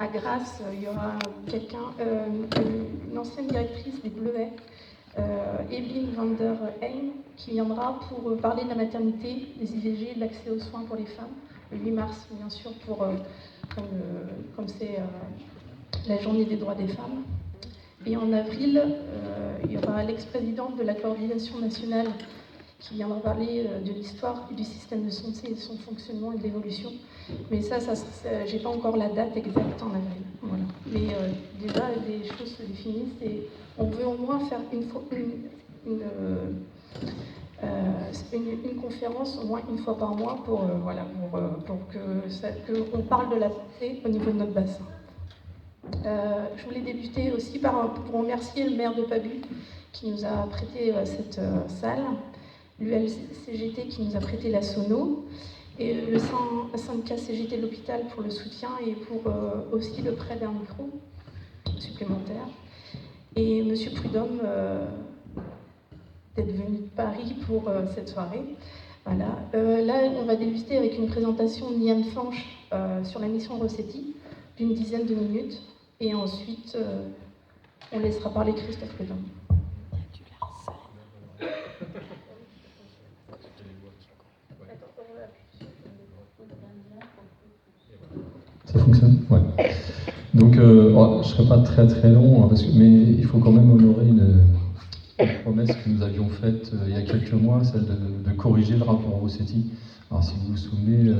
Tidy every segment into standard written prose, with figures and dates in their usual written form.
À Grasse, il y aura une ancienne directrice des Bleuets, Evelyne van der Heijn, qui viendra pour parler de la maternité, des IVG, de l'accès aux soins pour les femmes, le 8 mars, bien sûr, comme c'est la journée des droits des femmes. Et en avril, il y aura l'ex-présidente de la coordination nationale qui viendra parler de l'histoire du système de santé et de son fonctionnement et de l'évolution. Mais ça j'ai pas encore la date exacte en avril. Voilà. Mais déjà, les choses se définissent et on veut au moins faire une conférence au moins une fois par mois pour qu'on parle de la santé au niveau de notre bassin. Je voulais débuter aussi pour remercier le maire de Pabu qui nous a prêté cette salle, l'ULCGT qui nous a prêté la sono, et le syndicat CGT de l'hôpital pour le soutien et pour aussi le prêt d'un micro supplémentaire. Et Monsieur Prudhomme d'être venu de Paris pour cette soirée. Voilà. Là, on va débuter avec une présentation de Liane Fanche sur la mission Rossetti d'une dizaine de minutes. Et ensuite, on laissera parler Christophe Prudhomme. Ça fonctionne ? Ouais. Donc, je ne serai pas très très long, hein, mais il faut quand même honorer une promesse que nous avions faite il y a quelques mois, celle de corriger le rapport Rossetti. Alors, si vous vous souvenez,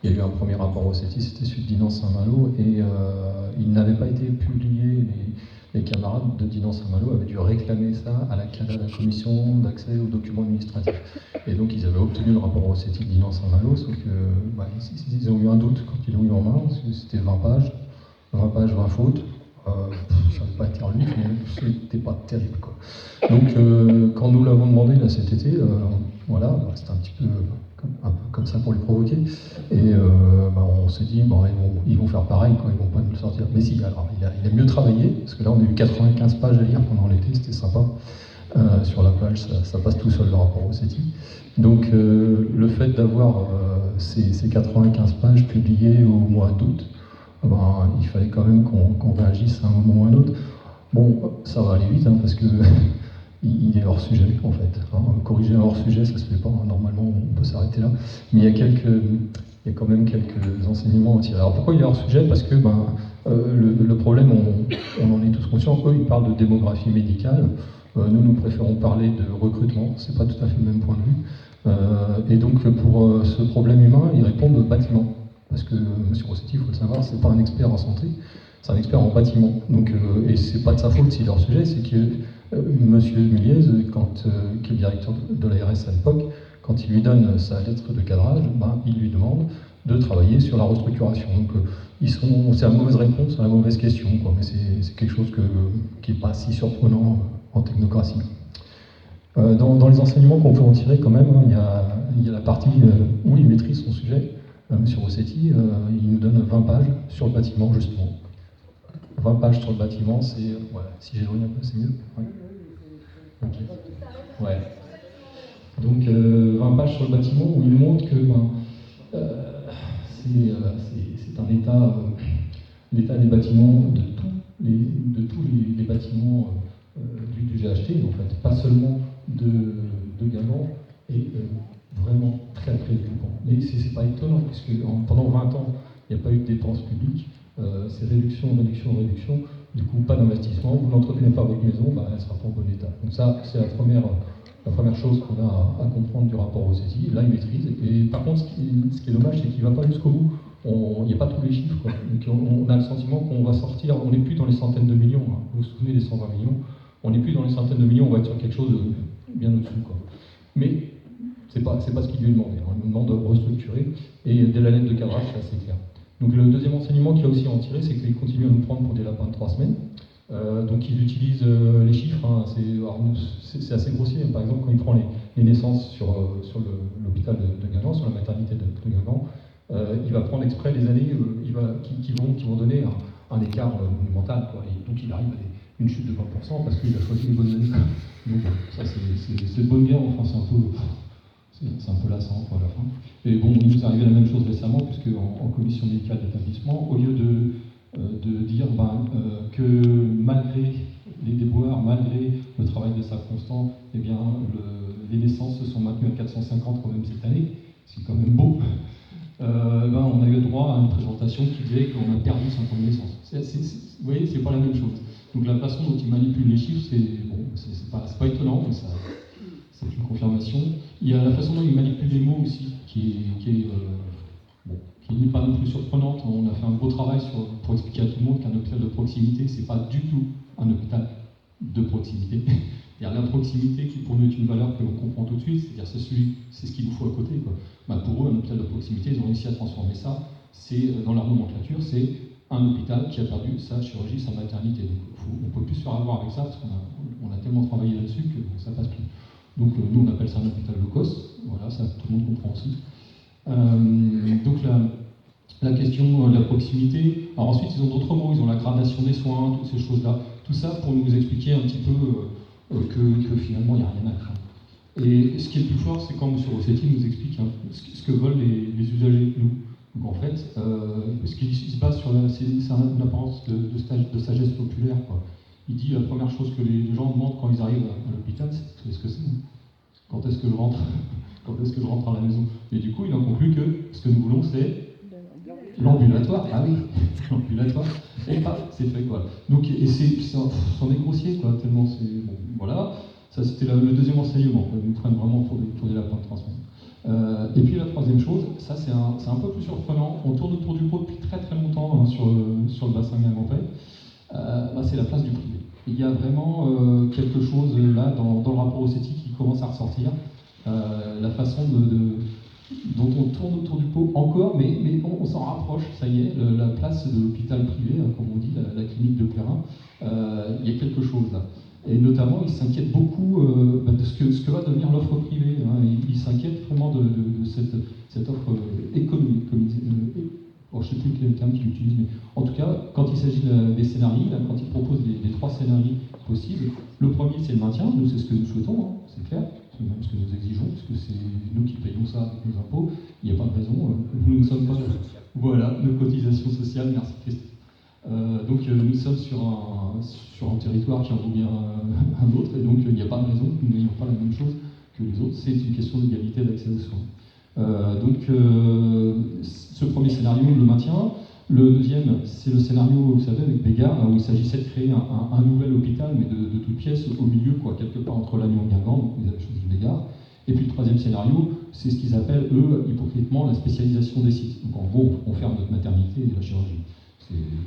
il y a eu un premier rapport Rossetti, c'était celui de Dinan Saint-Malo, et il n'avait pas été publié. Les camarades de Dinan Saint-Malo avaient dû réclamer ça à la commission d'accès aux documents administratifs. Et donc ils avaient obtenu le rapport Rossetti de Dinan Saint-Malo, sauf que ils ont eu un doute quand ils l'ont eu en main, parce que c'était 20 pages, 20 fautes. Ça n'avait pas été relu, mais c'était pas terrible, quoi. Donc quand nous l'avons demandé là cet été, c'était un petit peu comme ça pour les provoquer, et on s'est dit ils vont faire pareil, quoi, ils vont pas nous le sortir. Mais si, alors il a mieux travaillé, parce que là on a eu 95 pages à lire pendant l'été, c'était sympa. Sur la plage, ça passe tout seul le rapport Rossetti. Donc le fait d'avoir ces 95 pages publiées au mois d'août, il fallait quand même qu'on réagisse à un moment ou à un autre. Bon, ça va aller vite, hein, parce que il est hors sujet, en fait. Corriger un hors sujet, ça se fait pas, hein. Normalement, on peut s'arrêter là. Mais il y a quand même quelques enseignements à tirer. Alors pourquoi il est hors sujet ? Parce que le problème, on en est tous conscients. Eux, ils parlent de démographie médicale. Nous préférons parler de recrutement. C'est pas tout à fait le même point de vue. Et donc, pour ce problème humain, ils répondent bâtiment. Parce que M. Rossetti, il faut le savoir, c'est pas un expert en santé, c'est un expert en bâtiment. Donc, et c'est pas de sa faute s'il est hors sujet, c'est que M. Muliez, qui est le directeur de l'ARS à l'époque, quand il lui donne sa lettre de cadrage, il lui demande de travailler sur la restructuration. Donc, c'est la mauvaise réponse à la mauvaise question, quoi. Mais c'est quelque chose qui n'est pas si surprenant en technocratie. Dans les enseignements qu'on peut en tirer quand même, il y a la partie où il maîtrise son sujet. M. Rossetti, il nous donne 20 pages sur le bâtiment, justement. 20 pages sur le bâtiment, c'est... si j'éloigne un peu, c'est mieux. Ouais. Okay. Ouais. Donc, 20 pages sur le bâtiment où il montre que c'est un état, l'état des bâtiments, de tous les bâtiments du GHT, en fait, pas seulement de Guingamp, et vraiment très très préoccupant. Mais c'est pas étonnant, puisque pendant 20 ans, il n'y a pas eu de dépenses publiques, c'est réduction. Du coup, pas d'investissement, vous n'entretenez pas votre maison, elle ne sera pas en bon état. Donc ça, c'est la première chose qu'on a à comprendre du rapport Rossetti. Là, il maîtrise. Et par contre, ce qui est dommage, c'est qu'il ne va pas jusqu'au bout. Il n'y a pas tous les chiffres, quoi. Donc, on a le sentiment qu'on va sortir, on n'est plus dans les centaines de millions. Hein. Vous vous souvenez des 120 millions, on n'est plus dans les centaines de millions, on va être sur quelque chose de bien au-dessus, quoi. Mais c'est pas ce qu'il lui est demandé. On lui demande de restructurer. Et dès la lettre de cadrage, c'est assez clair. Donc le deuxième enseignement qu'il y a aussi à en tirer, c'est qu'ils continuent à nous prendre pour des lapins de 3 semaines. Donc ils utilisent les chiffres, hein, c'est assez grossier. Par exemple, quand il prend les naissances sur l'hôpital de Guingamp, sur la maternité de Guingamp, il va prendre exprès les années qui vont donner un écart monumental, quoi. Et donc il arrive à une chute de 20% parce qu'il a choisi les bonnes années. Donc ça c'est de bonne guerre en France, c'est un peu lassant, quoi, à la fin. Et bon, il nous est arrivé la même chose récemment, puisque en commission médicale d'établissement, au lieu de constant, eh bien, les naissances se sont maintenues à 450 quand même cette année, c'est quand même beau. On a eu droit à une présentation qui disait qu'on a perdu 50 naissances. Vous voyez, c'est pas la même chose. Donc la façon dont ils manipulent les chiffres, c'est pas étonnant, mais c'est une confirmation. Il y a la façon dont ils manipulent les mots aussi, qui n'est pas non plus surprenante. On a fait un gros travail pour expliquer à tout le monde qu'un hôpital de proximité, c'est pas du tout un hôpital de proximité. C'est-à-dire la proximité qui pour nous est une valeur que l'on comprend tout de suite, c'est-à-dire c'est ce qu'il nous faut à côté, quoi. Pour eux, un hôpital de proximité, ils ont réussi à transformer ça. C'est dans leur nomenclature, c'est un hôpital qui a perdu sa chirurgie, sa maternité. Donc, on ne peut plus se faire avoir avec ça parce qu'on a tellement travaillé là-dessus que ça passe plus. Donc nous, on appelle ça un hôpital low cost. Voilà, ça tout le monde comprend aussi. Donc la question de la proximité. Alors ensuite, ils ont d'autres mots. Ils ont la gradation des soins, toutes ces choses-là. Tout ça pour nous expliquer un petit peu que finalement, il n'y a rien à craindre. Et ce qui est le plus fort, c'est quand M. Rossetti nous explique ce que veulent les usagers, nous. Donc en fait, ce qui se base sur c'est une apparence de sagesse populaire, quoi. Il dit la première chose que les gens demandent quand ils arrivent à l'hôpital, c'est qu'est-ce que c'est ? Quand est-ce que je rentre ? Quand est-ce que je rentre à la maison ? Et du coup, il en conclut que ce que nous voulons, c'est l'ambulatoire. Ah oui, l'ambulatoire. Et c'est fait, quoi. Donc, et c'en est grossier, quoi, tellement c'est... Bon, voilà. Ça, c'était le deuxième enseignement. Ils nous prennent vraiment pour des lapins de transmission. Et puis la troisième chose, ça c'est un peu plus surprenant. On tourne autour du pot depuis très très longtemps sur le bassin Guingampais. C'est la place du privé. Il y a vraiment quelque chose là dans le rapport Rossetti qui commence à ressortir. La façon dont on tourne autour du pot encore, mais on s'en rapproche, ça y est, la place de l'hôpital privé, comme on dit, la clinique de Plérin, il y a quelque chose là. Et notamment, il s'inquiète beaucoup de ce que va devenir l'offre privée. Il s'inquiète vraiment de cette offre économique. Je ne sais plus quel terme qu'il utilise, mais en tout cas, quand il s'agit des scénarios, quand il propose les trois scénarios possibles, le premier c'est le maintien, nous c'est ce que nous souhaitons, c'est clair, c'est même ce que nous exigeons, parce que c'est nous qui payons ça avec nos impôts, il n'y a pas de raison, nous ne sommes pas... Voilà, nos cotisations sociales, merci Christophe. Donc nous sommes sur un territoire qui en vaut bien un autre, et donc il n'y a pas de raison que nous n'ayons pas la même chose que les autres, c'est une question d'égalité d'accès aux soins. Ce premier scénario, le maintien. Le deuxième, c'est le scénario, vous savez, avec Bégard, où il s'agissait de créer un nouvel hôpital, mais de toutes pièces, au milieu, quoi, quelque part entre Lannion et Guingamp, donc vous avez choisi Bégard. Et puis le troisième scénario, c'est ce qu'ils appellent, eux, hypocritement, la spécialisation des sites. Donc en gros, on ferme notre maternité et la chirurgie.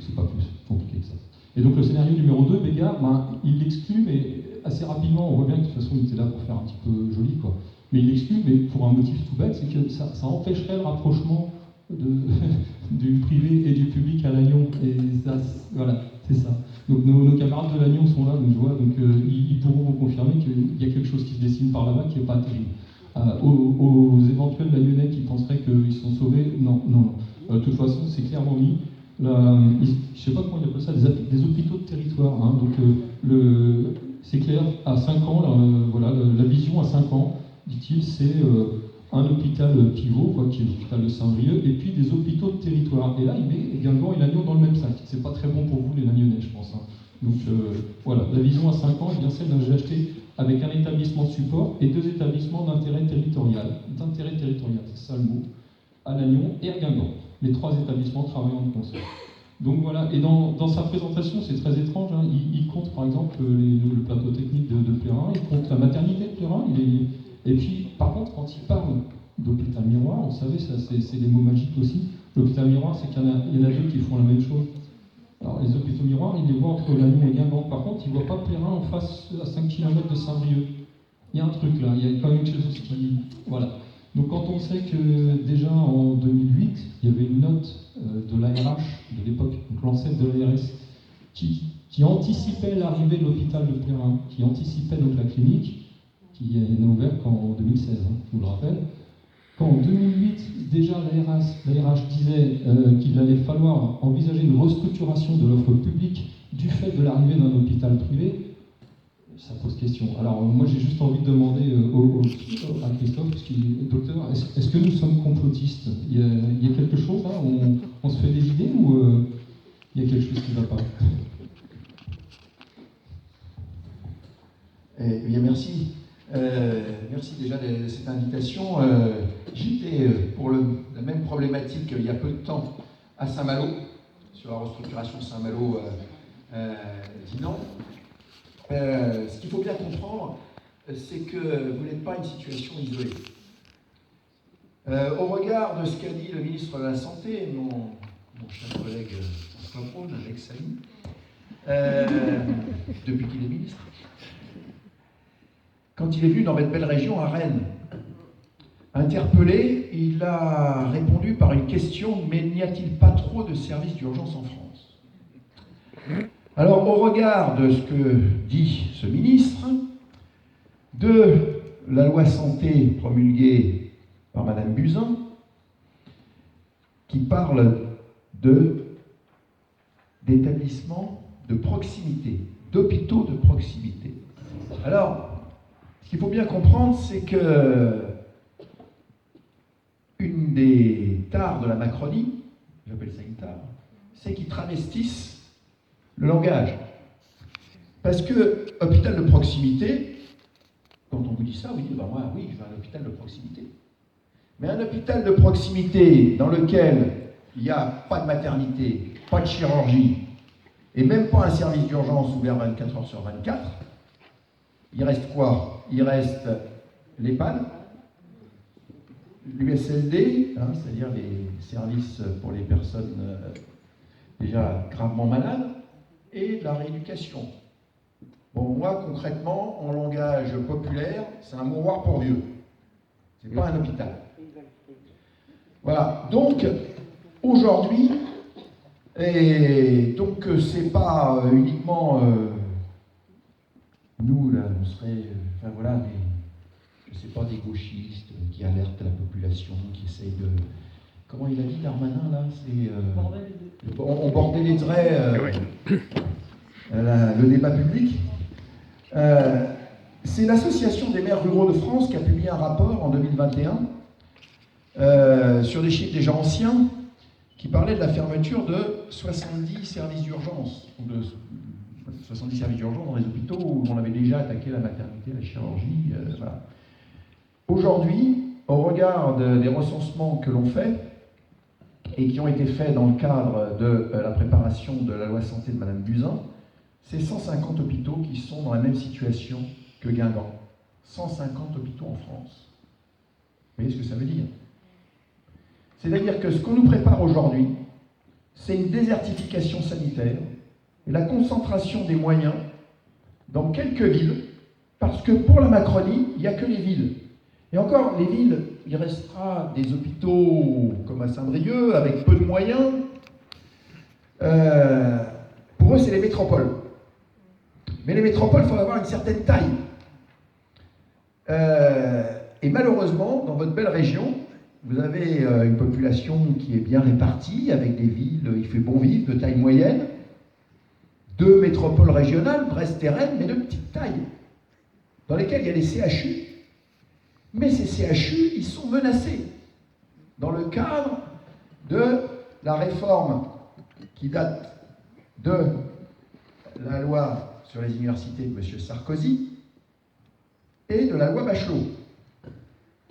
C'est pas plus compliqué que ça. Et donc le scénario numéro 2, Bégard, il l'exclut, mais assez rapidement, on voit bien que de toute façon, il était là pour faire un petit peu joli, quoi. Mais il l'exclut, mais pour un motif tout bête, c'est que ça empêcherait le rapprochement du privé et du public à Lannion. Et ça, voilà, c'est ça. Donc nos camarades de Lannion sont là, donc je vois, donc ils pourront vous confirmer qu'il y a quelque chose qui se dessine par là-bas qui n'est pas terrible. Aux éventuels Lagnonnais qui penseraient qu'ils sont sauvés, non. De toute façon, c'est clairement mis. Je ne sais pas comment on appelle ça, des hôpitaux de territoire. Donc c'est clair, à 5 ans, la vision à 5 ans, dit-il, c'est un hôpital pivot, qui est l'hôpital de Saint-Brieuc, et puis des hôpitaux de territoire. Et là, il met Guingamp et Lannion dans le même sac. C'est pas très bon pour vous, les Lagnonnais, je pense. Donc voilà, la vision à 5 ans est bien celle d'un GHT avec un établissement de support et 2 établissements d'intérêt territorial. D'intérêt territorial, c'est ça le mot, à Lannion et à Guingamp. Les 3 établissements travaillant de concert. Donc voilà, et dans sa présentation, c'est très étrange, il compte par exemple le plateau technique de Plérin, il compte la maternité de Plérin, et puis par contre, quand il parle d'hôpital miroir, vous savez, c'est des mots magiques aussi. L'hôpital miroir, c'est qu'il y en a 2 qui font la même chose. Alors les hôpitaux miroirs, il les voit entre Lannion et Guingamp. Par contre, il ne voit pas Plérin en face à 5 km de Saint-Brieuc. Il y a un truc là, il y a quand même quelque chose qui... Voilà. Donc quand on sait que déjà en 2008, il y avait une note de l'ARH de l'époque, donc l'ancêtre de l'ARS, qui anticipait l'arrivée de l'hôpital de Plérin, qui anticipait donc la clinique, qui n'a ouvert qu'en 2016, je vous le rappelle. Quand en 2008, déjà l'ARH disait qu'il allait falloir envisager une restructuration de l'offre publique du fait de l'arrivée d'un hôpital privé, ça pose question. Alors moi j'ai juste envie de demander à Christophe, docteur, est-ce que nous sommes complotistes ? Il y a quelque chose là, on se fait des idées ou il y a quelque chose qui ne va pas ? Bien, merci. Merci déjà de cette invitation. J'étais pour la même problématique il y a peu de temps à Saint-Malo, sur la restructuration Saint-Malo-Dinan. Ce qu'il faut bien comprendre, c'est que vous n'êtes pas une situation isolée. Au regard de ce qu'a dit le ministre de la Santé, mon cher collègue François Braun, avec Samy, depuis qu'il est ministre, quand il est venu dans votre belle région, à Rennes, interpellé, il a répondu par une question: mais n'y a-t-il pas trop de services d'urgence en France? Alors, au regard de ce que dit ce ministre, de la loi santé promulguée par Madame Buzyn, qui parle d'établissements de proximité, d'hôpitaux de proximité. Alors, ce qu'il faut bien comprendre, c'est que une des tares de la Macronie, j'appelle ça une tare, c'est qu'ils travestissent le langage. Parce que hôpital de proximité, quand on vous dit ça, vous dites, ben moi, oui, je veux un hôpital de proximité. Mais un hôpital de proximité dans lequel il n'y a pas de maternité, pas de chirurgie, et même pas un service d'urgence ouvert 24 heures sur 24, il reste quoi? Il reste l'EHPAD, l'USLD, c'est-à-dire les services pour les personnes déjà gravement malades, et la rééducation. Bon, moi, concrètement, en langage populaire, c'est un mouroir pour vieux. C'est pas un hôpital. Voilà. Donc, aujourd'hui, et donc c'est pas uniquement nous, là, on serait, enfin voilà, je sais pas, des gauchistes qui alertent la population, qui essayent de... Comment il a dit, Darmanin, là? C'est... on bordéliserait le débat public. C'est l'Association des maires ruraux de France qui a publié un rapport en 2021 sur des chiffres déjà anciens qui parlaient de la fermeture de 70 services d'urgence, 70 services d'urgence dans les hôpitaux où on avait déjà attaqué la maternité, la chirurgie. Voilà. Aujourd'hui, au regard des recensements que l'on fait et qui ont été faits dans le cadre de la préparation de la loi santé de Madame Buzyn, c'est 150 hôpitaux qui sont dans la même situation que Guingamp. 150 hôpitaux en France. Vous voyez ce que ça veut dire? C'est-à-dire que ce qu'on nous prépare aujourd'hui, c'est une désertification sanitaire et la concentration des moyens dans quelques villes, parce que pour la Macronie, il n'y a que les villes. Et encore, les villes, il restera des hôpitaux comme à Saint-Brieuc, avec peu de moyens. Pour eux, c'est les métropoles. Mais les métropoles, il faut avoir une certaine taille. Et malheureusement, dans votre belle région, vous avez une population qui est bien répartie, avec des villes, il fait bon vivre, de taille moyenne, 2 métropoles régionales, Brest et Rennes, mais de petite taille, dans lesquelles il y a des CHU. Mais ces CHU, ils sont menacés dans le cadre de la réforme qui date de la loi sur les universités de M. Sarkozy et de la loi Bachelot. Vous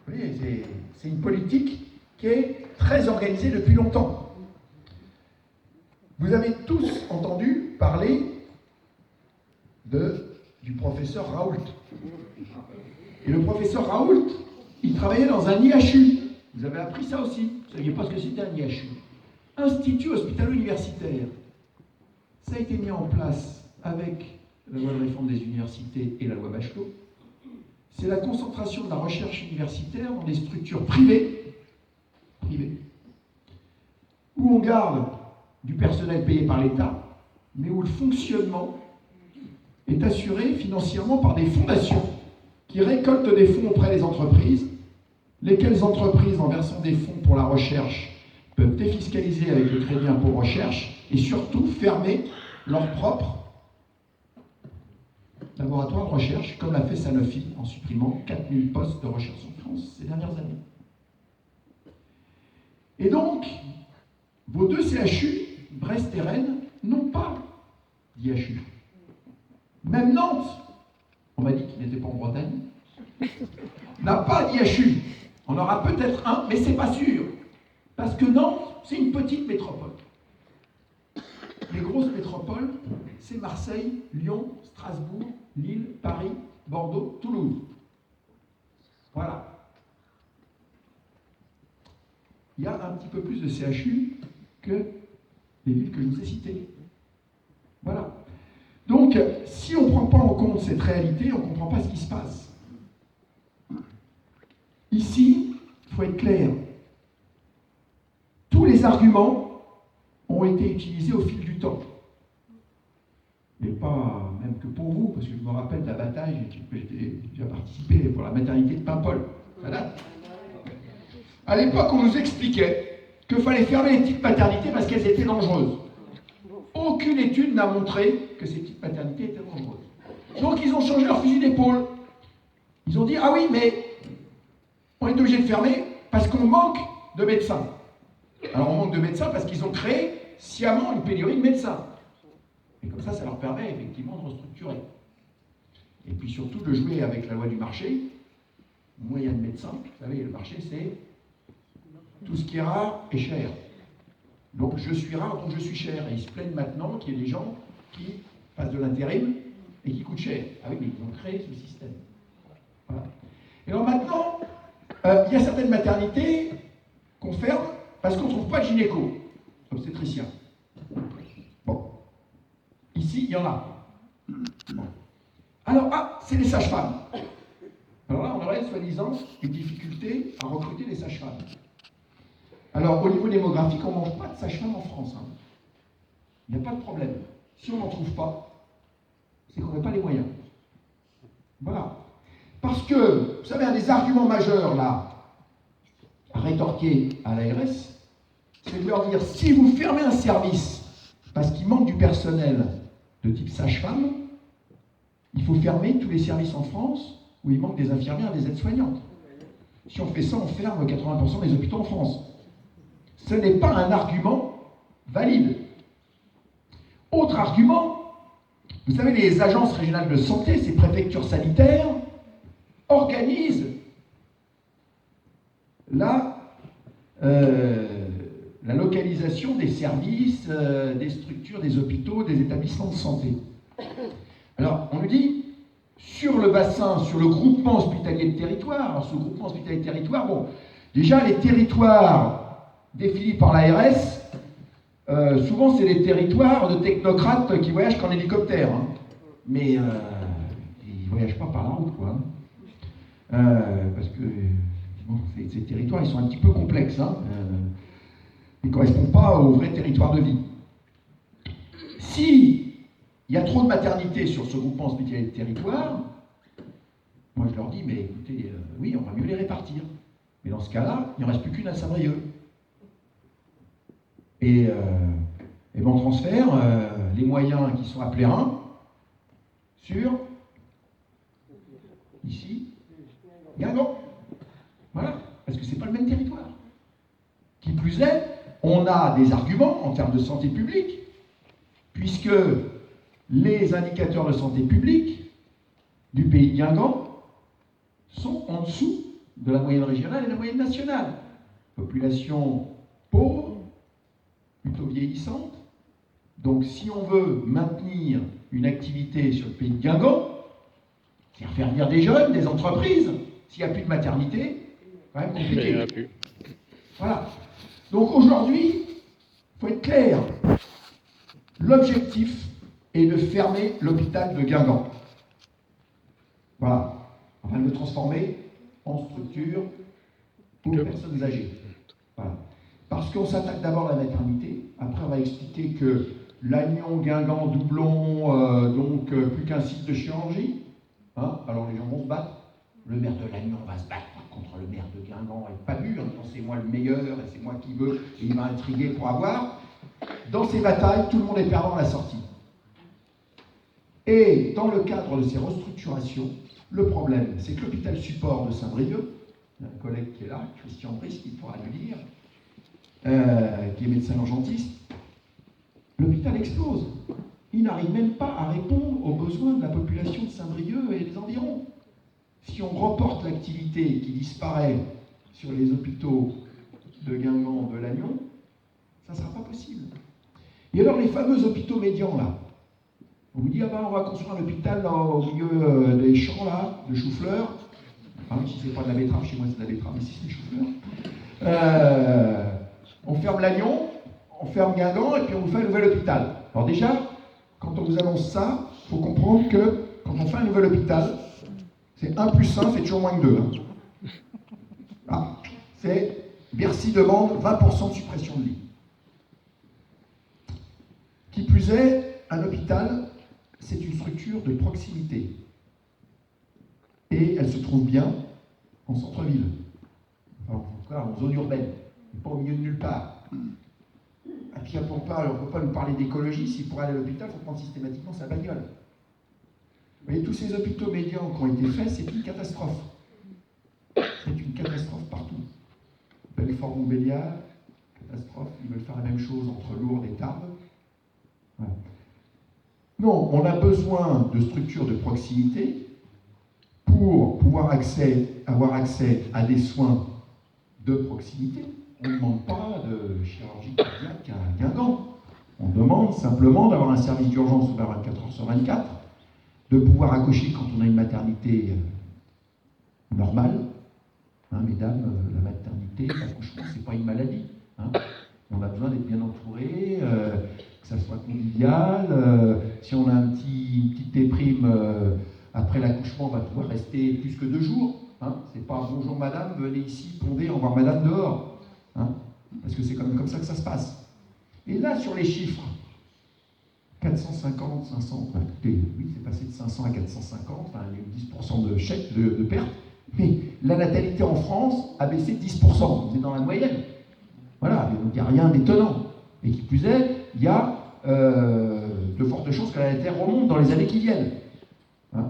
voyez, c'est une politique qui est très organisée depuis longtemps. Vous avez tous entendu parler du professeur Raoult. Et le professeur Raoult, il travaillait dans un IHU. Vous avez appris ça aussi. Vous ne saviez pas ce que c'était un IHU. Institut hospitalo-universitaire. Ça a été mis en place avec la loi de réforme des universités et la loi Bachelot. C'est la concentration de la recherche universitaire dans des structures privées, où on garde du personnel payé par l'État, mais où le fonctionnement est assuré financièrement par des fondations qui récoltent des fonds auprès des entreprises, lesquelles entreprises, en versant des fonds pour la recherche, peuvent défiscaliser avec le crédit impôt recherche et surtout fermer leur propre laboratoire de recherche, comme l'a fait Sanofi en supprimant 4000 postes de recherche en France ces dernières années. Et donc, vos 2 CHU, Brest et Rennes, n'ont pas d'IHU. Même Nantes, on m'a dit qu'il n'était pas en Bretagne, n'a pas d'IHU. On aura peut-être un, mais c'est pas sûr. Parce que Nantes, c'est une petite métropole. Les grosses métropoles, c'est Marseille, Lyon, Strasbourg, Lille, Paris, Bordeaux, Toulouse. Voilà. Il y a un petit peu plus de CHU que les villes que je vous ai citées. Voilà. Donc, si on ne prend pas en compte cette réalité, on ne comprend pas ce qui se passe. Ici, il faut être clair. Tous les arguments ont été utilisés au fil du temps. Mais pas même que pour vous, parce que je me rappelle de la bataille, j'ai déjà participé pour la maternité de Paimpol. Ça date. À l'époque, on nous expliquait qu'il fallait fermer les petites maternités parce qu'elles étaient dangereuses. Aucune étude n'a montré que ces petites maternités étaient dangereuses. Donc ils ont changé leur fusil d'épaule. Ils ont dit, ah oui, mais on est obligé de fermer parce qu'on manque de médecins. Alors on manque de médecins parce qu'ils ont créé sciemment une pénurie de médecins. Et comme ça leur permet effectivement de restructurer. Et puis surtout de jouer avec la loi du marché. Moyen de médecins, vous savez, le marché c'est tout ce qui est rare est cher. Donc je suis rare, donc je suis cher. Et ils se plaignent maintenant qu'il y ait des gens qui fassent de l'intérim et qui coûtent cher. Ah oui, mais ils ont créé ce système. Voilà. Et alors maintenant, il y a certaines maternités qu'on ferme parce qu'on ne trouve pas de gynéco, obstétricien. Bon. Ici, il y en a. Bon. Alors, c'est les sages-femmes. Alors là, on aurait soi-disant une difficulté à recruter des sages-femmes. Alors, au niveau démographique, on ne mange pas de sages-femmes en France. Hein. Il n'y a pas de problème. Si on n'en trouve pas, c'est qu'on n'a pas les moyens. Voilà. Parce que, vous savez, un des arguments majeurs, là, à rétorquer à l'ARS, c'est de leur dire, si vous fermez un service parce qu'il manque du personnel de type sage-femme, il faut fermer tous les services en France où il manque des infirmières et des aides-soignantes. Si on fait ça, on ferme 80% des hôpitaux en France. Ce n'est pas un argument valide. Autre argument, vous savez, les agences régionales de santé, ces préfectures sanitaires, organisent la localisation des services, des structures, des hôpitaux, des établissements de santé. Alors, on nous dit, sur le bassin, sur le groupement hospitalier de territoire, alors ce groupement hospitalier de territoire, bon, déjà les territoires définis par l'ARS, souvent c'est des territoires de technocrates qui voyagent qu'en hélicoptère, hein. Mais ils ne voyagent pas par la route, quoi. Parce que bon, ces territoires, ils sont un petit peu complexes, hein. Ils ne correspondent pas au vrai territoire de vie. Si il y a trop de maternités sur ce groupement hospitalier de territoire, moi je leur dis, mais écoutez, oui, on va mieux les répartir. Mais dans ce cas-là, il n'y en reste plus qu'une à Saint-Brieuc. Et ben on transfère les moyens qui sont à Plérin sur, ici, Guingamp. Voilà, parce que ce n'est pas le même territoire. Qui plus est, on a des arguments en termes de santé publique, puisque les indicateurs de santé publique du pays de Guingamp sont en dessous de la moyenne régionale et de la moyenne nationale. Population pauvre, plutôt vieillissante. Donc si on veut maintenir une activité sur le pays de Guingamp, c'est-à-dire faire venir des jeunes, des entreprises, s'il n'y a plus de maternité, c'est quand même compliqué. Il n'y en a plus. Voilà. Donc aujourd'hui, il faut être clair. L'objectif est de fermer l'hôpital de Guingamp. Voilà. On va le transformer en structure pour les personnes âgées. Voilà. Parce qu'on s'attaque d'abord à la maternité, après on va expliquer que Lannion, Guingamp, doublon, donc plus qu'un site de chirurgie. Hein, alors les gens vont se battre. Le maire de Lannion va se battre contre le maire de Guingamp et pas bu, en disant c'est moi le meilleur et c'est moi qui veux, et il va intriguer pour avoir. Dans ces batailles, tout le monde est perdant à la sortie. Et dans le cadre de ces restructurations, le problème, c'est que l'hôpital support de Saint-Brieuc, il y a un collègue qui est là, Christian Brice, qui pourra le dire, qui est médecin urgentiste, l'hôpital explose. il n'arrive même pas à répondre aux besoins de la population de Saint-Brieuc et des environs. Si on reporte l'activité qui disparaît sur les hôpitaux de Guingamp, de Lannion, ça ne sera pas possible. Et alors les fameux hôpitaux médians, là, on vous dit, ah ben on va construire un hôpital au milieu des champs, là, de chou-fleurs. Enfin, si c'est pas de la betterave, chez moi c'est de la betterave, mais si c'est des chou-fleurs. On ferme Lannion, on ferme Guingamp, et puis on vous fait un nouvel hôpital. Alors déjà, quand on vous annonce ça, il faut comprendre que quand on fait un nouvel hôpital, c'est 1 plus 1, c'est toujours moins que 2. Hein. Ah, c'est Bercy demande 20% de suppression de lits. Qui plus est, un hôpital, c'est une structure de proximité. Et elle se trouve bien en centre-ville. Enfin, en tout cas, en zone urbaine, et pas au milieu de nulle part. Et puis, on ne peut pas nous parler d'écologie si pour aller à l'hôpital, il faut prendre systématiquement sa bagnole. Vous voyez, tous ces hôpitaux médians qui ont été faits, c'est une catastrophe. C'est une catastrophe partout. Belfort-Montbéliard, catastrophe. Ils veulent faire la même chose entre Lourdes et Tarbes. Voilà. Non, on a besoin de structures de proximité pour pouvoir avoir accès à des soins de proximité. On ne demande pas de chirurgie cardiaque à Guingamp. On demande simplement d'avoir un service d'urgence ouvert 24 heures sur 24, de pouvoir accoucher quand on a une maternité normale. Hein, mesdames, la maternité, l'accouchement, c'est pas une maladie. Hein. On a besoin d'être bien entouré, que ça soit convivial. Si on a une petite déprime après l'accouchement, on va pouvoir rester plus que 2 jours. Hein. C'est pas bonjour madame, venez ici ponder, on va voir madame dehors. Hein. Parce que c'est quand même comme ça que ça se passe. Et là, sur les chiffres, 450, 500, écoutez, oui, c'est passé de 500 à 450, enfin, il y a eu 10% de chèque, de perte, mais la natalité en France a baissé de 10%, c'est dans la moyenne. Voilà, donc il n'y a rien d'étonnant. Et qui plus est, il y a de fortes chances que la natalité remonte dans les années qui viennent. Hein.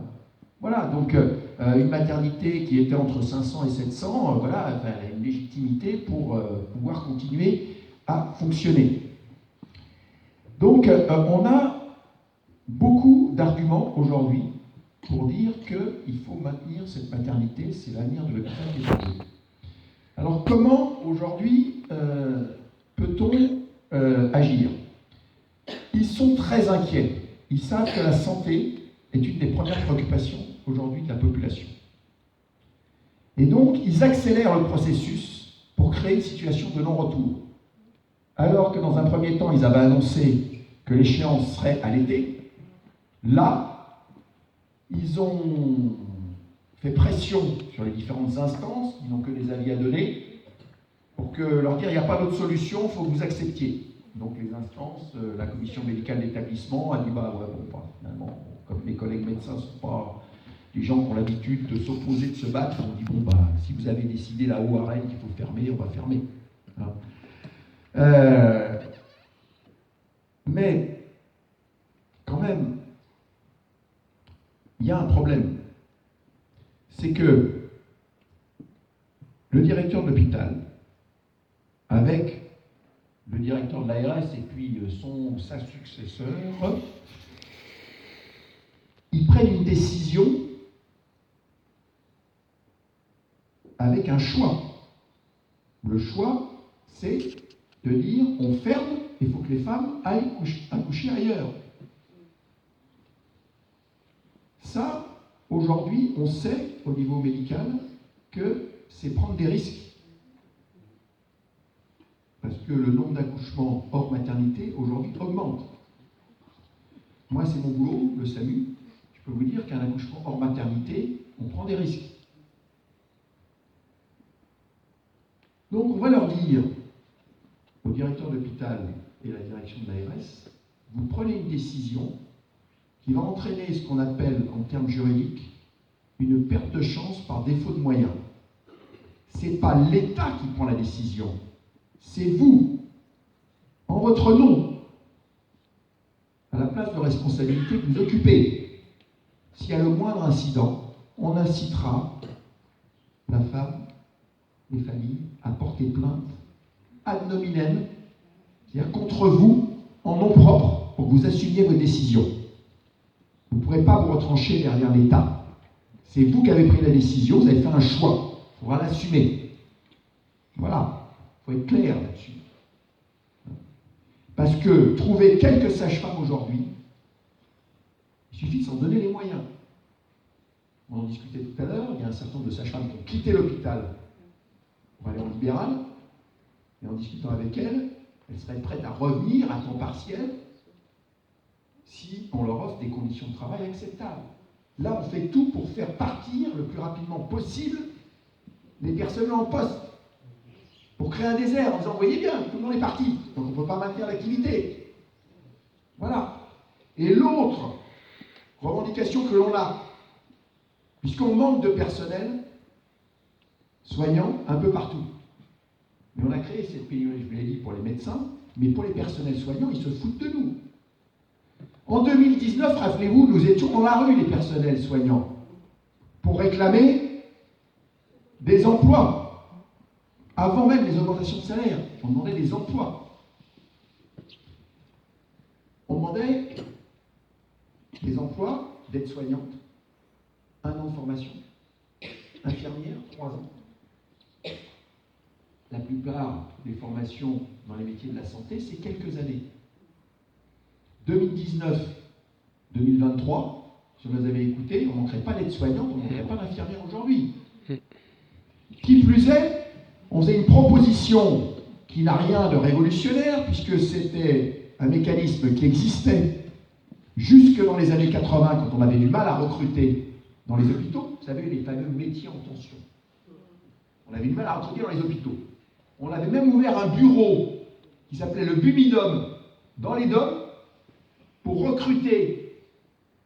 Voilà, donc une maternité qui était entre 500 et 700, voilà, elle a une légitimité pour pouvoir continuer à fonctionner. Donc, on a beaucoup d'arguments aujourd'hui pour dire qu'il faut maintenir cette maternité, c'est l'avenir de l'hôpital qui est en jeu. Alors, comment aujourd'hui peut-on agir? Ils sont très inquiets. Ils savent que la santé est une des premières préoccupations aujourd'hui de la population. Et donc, ils accélèrent le processus pour créer une situation de non-retour. Alors que dans un premier temps, ils avaient annoncé que l'échéance serait à l'été, là, ils ont fait pression sur les différentes instances, qui n'ont que des avis à donner, pour leur dire il n'y a pas d'autre solution, il faut que vous acceptiez. Donc les instances, la commission médicale d'établissement a dit finalement, comme mes collègues médecins ne sont pas des gens qui ont l'habitude de s'opposer, de se battre, on dit si vous avez décidé là-haut à Rennes qu'il faut fermer, on va fermer. Hein. Mais, quand même, il y a un problème. C'est que le directeur de l'hôpital, avec le directeur de l'ARS et puis sa successeur, ils prennent une décision avec un choix. Le choix, c'est de dire on ferme, il faut que les femmes aillent accoucher ailleurs. Ça, aujourd'hui, on sait au niveau médical que c'est prendre des risques. Parce que le nombre d'accouchements hors maternité, aujourd'hui, augmente. Moi, c'est mon boulot, le SAMU. Je peux vous dire qu'un accouchement hors maternité, on prend des risques. Donc, on va leur dire, au directeur d'hôpital et à la direction de l'ARS, vous prenez une décision qui va entraîner ce qu'on appelle, en termes juridiques, une perte de chance par défaut de moyens. Ce n'est pas l'État qui prend la décision, c'est vous, en votre nom, à la place de responsabilité que vous occupez. S'il y a le moindre incident, on incitera la femme, les familles, à porter plainte ad nominem, c'est-à-dire contre vous, en nom propre. pour que vous assumiez vos décisions. Vous ne pourrez pas vous retrancher derrière l'État. C'est vous qui avez pris la décision, vous avez fait un choix. Il faudra l'assumer. Voilà. Il faut être clair là-dessus. Parce que trouver quelques sages-femmes aujourd'hui, il suffit de s'en donner les moyens. On en discutait tout à l'heure, il y a un certain nombre de sages-femmes qui ont quitté l'hôpital pour aller en libéral, et en discutant avec elles, elles seraient prêtes à revenir à temps partiel si on leur offre des conditions de travail acceptables. Là, on fait tout pour faire partir le plus rapidement possible les personnes en poste, pour créer un désert en disant, voyez bien, tout le monde est parti, donc on ne peut pas maintenir l'activité. Voilà. Et l'autre revendication que l'on a, puisqu'on manque de personnel soignant un peu partout. Mais on a créé cette pénurie, je vous l'ai dit, pour les médecins, mais pour les personnels soignants, ils se foutent de nous. En 2019, rappelez-vous, nous étions dans la rue, les personnels soignants, pour réclamer des emplois. Avant même les augmentations de salaire, on demandait des emplois. On demandait des emplois d'aide-soignante, 1 an de formation, infirmière, 3 ans. La plupart des formations dans les métiers de la santé, c'est quelques années. 2019-2023, si vous nous avez écouté, on ne manquerait pas d'aide-soignante, on ne manquerait pas d'infirmière aujourd'hui. Qui plus est, on faisait une proposition qui n'a rien de révolutionnaire, puisque c'était un mécanisme qui existait jusque dans les années 80, quand on avait du mal à recruter dans les hôpitaux. Vous savez, les fameux métiers en tension. On avait du mal à recruter dans les hôpitaux. On avait même ouvert un bureau qui s'appelait le Bumidom dans les DOM pour recruter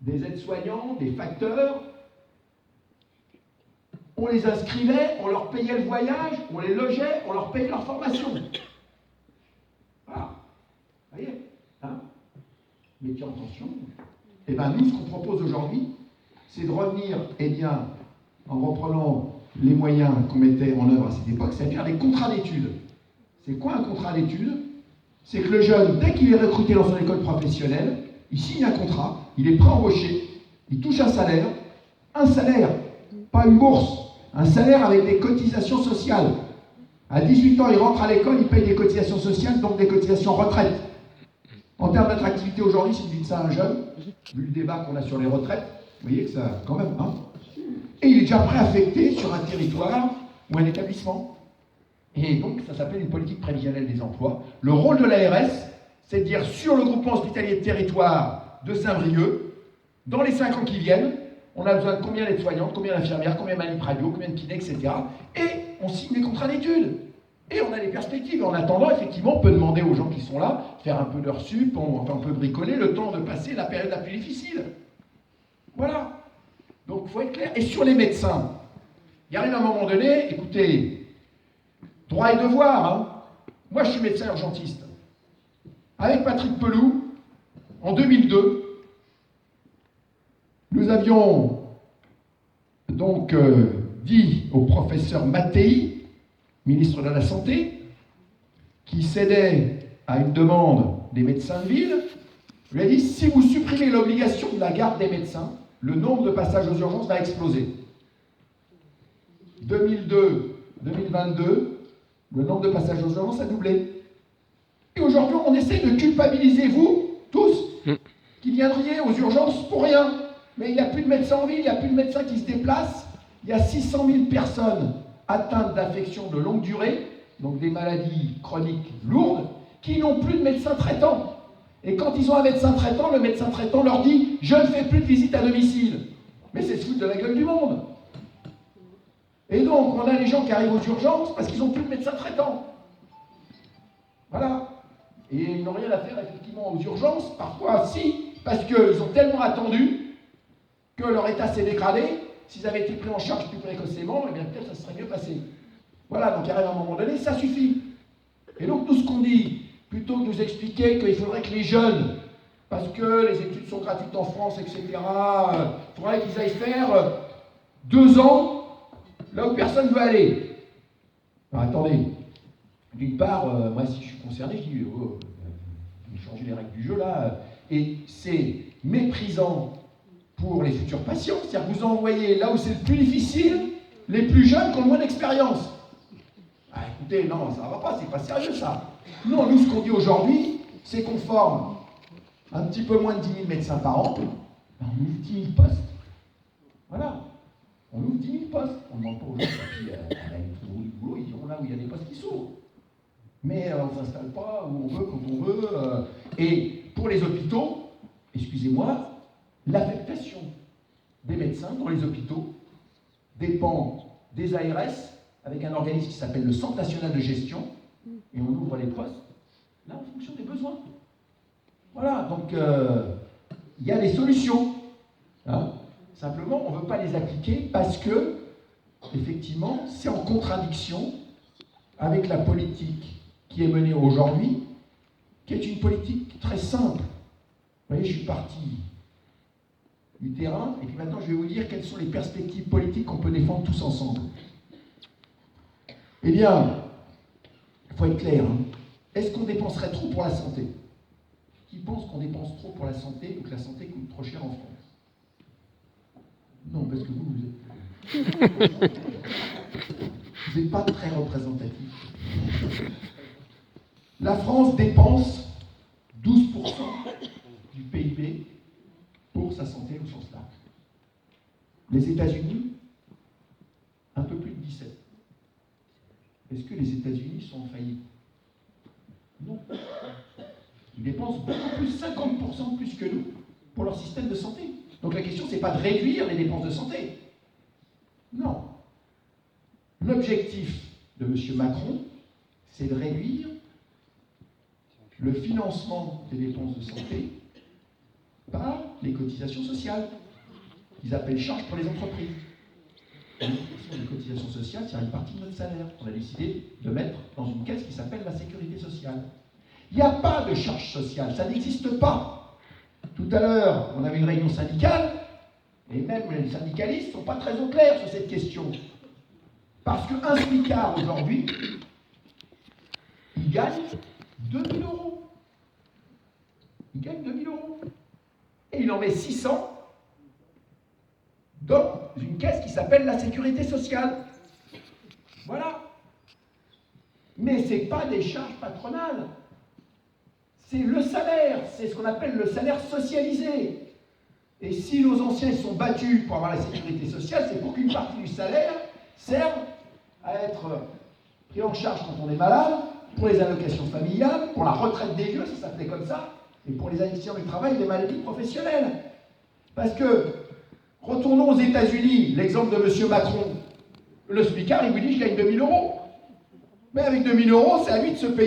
des aides-soignants, des facteurs. On les inscrivait, on leur payait le voyage, on les logeait, on leur payait leur formation. Voilà. Vous voyez, hein? Métier en tension. Et bien nous, ce qu'on propose aujourd'hui, c'est de revenir, eh bien, en reprenant les moyens qu'on mettait en œuvre à cette époque, c'est-à-dire les contrats d'études. C'est quoi un contrat d'études? C'est que le jeune, dès qu'il est recruté dans son école professionnelle, il signe un contrat, il est pré-embauché, il touche un salaire, pas une bourse, un salaire avec des cotisations sociales. À 18 ans, il rentre à l'école, il paye des cotisations sociales, donc des cotisations retraite. En termes d'attractivité aujourd'hui, si vous dites ça à un jeune, vu le débat qu'on a sur les retraites, vous voyez que ça, quand même, hein. Et il est déjà préaffecté sur un territoire ou un établissement. Et donc, ça s'appelle une politique prévisionnelle des emplois. Le rôle de l'ARS, c'est de dire sur le groupement hospitalier de territoire de Saint-Brieuc, dans les 5 ans qui viennent, on a besoin de combien d'aides-soignantes, combien d'infirmières, combien de manip radio, combien de kinés, etc. Et on signe des contrats d'études. Et on a des perspectives. En attendant, effectivement, on peut demander aux gens qui sont là, faire un peu d'heures sup, on peut bricoler le temps de passer la période la plus difficile. Voilà. Donc, il faut être clair. Et sur les médecins, il arrive à un moment donné, écoutez, droit et devoir, hein. Moi, je suis médecin urgentiste. Avec Patrick Pelou, en 2002, nous avions donc dit au professeur Mattei, ministre de la Santé, qui cédait à une demande des médecins de ville, lui a dit, si vous supprimez l'obligation de la garde des médecins, le nombre de passages aux urgences va exploser. 2002-2022, le nombre de passages aux urgences a doublé. Et aujourd'hui, on essaie de culpabiliser vous, tous, qui viendriez aux urgences pour rien. Mais il n'y a plus de médecins en ville, il n'y a plus de médecins qui se déplacent. Il y a 600 000 personnes atteintes d'infections de longue durée, donc des maladies chroniques lourdes, qui n'ont plus de médecin traitant. Et quand ils ont un médecin traitant, le médecin traitant leur dit « Je ne fais plus de visite à domicile ». Mais c'est se foutre de la gueule du monde. Et donc, on a les gens qui arrivent aux urgences parce qu'ils n'ont plus de médecin traitant. Voilà. Et ils n'ont rien à faire, effectivement, aux urgences. Parfois, si, parce qu'ils ont tellement attendu que leur état s'est dégradé. S'ils avaient été pris en charge plus précocement, eh bien, peut-être ça serait mieux passé. Voilà, donc il arrive à un moment donné, ça suffit. Et donc, tout ce qu'on dit, plutôt que de nous expliquer qu'il faudrait que les jeunes, parce que les études sont gratuites en France, etc., il faudrait qu'ils aillent faire 2 ans là où personne ne veut aller. Alors, attendez. D'une part, moi, si je suis concerné, je dis, vous changez les règles du jeu, là. Et c'est méprisant pour les futurs patients. C'est-à-dire que vous envoyez là où c'est le plus difficile, les plus jeunes qui ont le moins d'expérience. Ah, écoutez, non, ça ne va pas, c'est pas sérieux ça. Non, nous, ce qu'on dit aujourd'hui, c'est qu'on forme un petit peu moins de 10 000 médecins par an, on ouvre 10 000 postes. Voilà. On ouvre 10 000 postes. On ne demande pas aux gens, puis ils trouvent du boulot, ils iront là où il y a des postes qui s'ouvrent. Mais on ne s'installe pas où on veut, quand on veut. Et pour les hôpitaux, excusez-moi, l'affectation des médecins dans les hôpitaux dépend des ARS, avec un organisme qui s'appelle le Centre national de gestion, et on ouvre les postes, là, en fonction des besoins. Voilà, donc il y a des solutions. Hein. Simplement, on ne veut pas les appliquer parce que, effectivement, c'est en contradiction avec la politique qui est menée aujourd'hui, qui est une politique très simple. Vous voyez, je suis parti du terrain, et puis maintenant je vais vous dire quelles sont les perspectives politiques qu'on peut défendre tous ensemble. Eh bien, il faut être clair, hein. Est-ce qu'on dépenserait trop pour la santé? Qui pense qu'on dépense trop pour la santé ou que la santé coûte trop cher en France? Non, parce que vous n'êtes pas très représentatif. La France dépense 12% du PIB pour sa santé au sens large. Les États-Unis, un peu plus de 17%. Est-ce que les États-Unis sont en faillite? Non. Ils dépensent beaucoup plus, 50% de plus que nous, pour leur système de santé. Donc la question, ce n'est pas de réduire les dépenses de santé. Non. L'objectif de M. Macron, c'est de réduire le financement des dépenses de santé par les cotisations sociales, qu'ils appellent charges pour les entreprises. Les cotisations sociales, c'est une partie de notre salaire. On a décidé de mettre dans une caisse qui s'appelle la sécurité sociale. Il n'y a pas de charge sociale, ça n'existe pas. Tout à l'heure, on avait une réunion syndicale, et même les syndicalistes ne sont pas très au clair sur cette question. Parce qu'un smicard aujourd'hui, il gagne 2 000 euros. Il gagne 2 000 euros. Et il en met 600 dans une caisse qui s'appelle la sécurité sociale. Voilà. Mais ce n'est pas des charges patronales. C'est le salaire, c'est ce qu'on appelle le salaire socialisé. Et si nos anciens sont battus pour avoir la sécurité sociale, c'est pour qu'une partie du salaire serve à être pris en charge quand on est malade, pour les allocations familiales, pour la retraite des vieux, ça s'appelait comme ça, et pour les accidents du travail et les maladies professionnelles. Parce que, retournons aux États-Unis, l'exemple de M. Macron, le smicard, il vous dit je gagne 2 000 euros. Mais avec 2 000 euros, c'est à lui de se payer